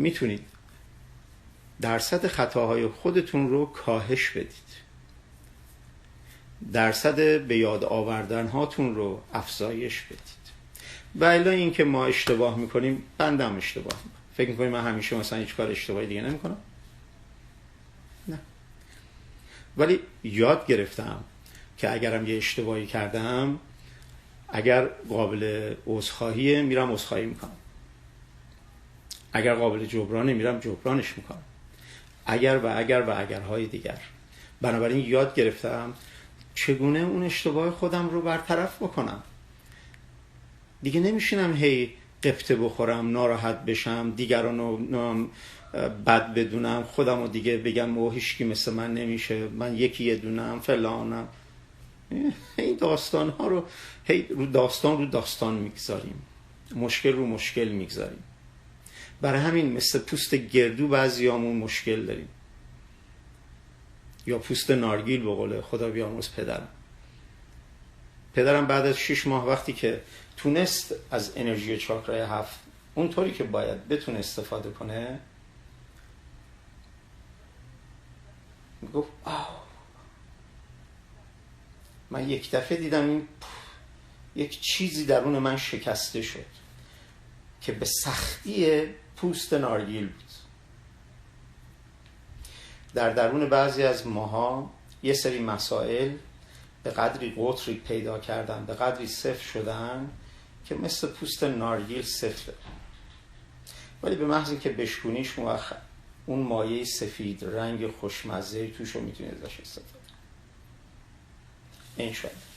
میتونید درصد خطاهای خودتون رو کاهش بدید، درصد به یاد آوردن هاتون رو افزایش بدید. و الا این که ما اشتباه میکنیم، بندم اشتباه میکنم، فکر میکنیم من همیشه مثلا هیچ کار اشتباهی دیگه نمیکنم؟ نه. ولی یاد گرفتم که اگرم یه اشتباهی کردم، اگر قابل عذرخواهیه میرم عذرخواهی میکنم، اگر قابل جبرانه میرم جبرانش میکنم، اگر و اگرهای دیگر. بنابراین یاد گرفتم چگونه اون اشتباه خودم رو برطرف بکنم. دیگه نمیشینم هی قبطه بخورم، ناراحت بشم، دیگران رو بد بدونم، خودم رو دیگه بگم او هیچکی مثل من نمیشه، من یکی یه دونم فلانم. این داستان ها رو هی رو داستان میگذاریم، مشکل رو مشکل میگذاریم. برای همین مثل پوست گردو بعضیامون مشکل داریم، یا پوست نارگیل به قول خدا بیامرز پدرم بعد از 6 ماه وقتی که تونست از انرژی چاکرای 7 اونطوری که باید بتونه استفاده کنه، گفت من یک دفعه دیدم این یک چیزی درون من شکسته شد که به سختی پوست نارگیل بود. در درون بعضی از ماها یه سری مسائل به قدری قطری پیدا کردن، به قدری صفر شدن که مثل پوست نارگیل صفره، ولی به محض اینکه بشکونیش اون مایه سفید رنگ خوشمزه توش رو میتونید ازش استفاده. این شد.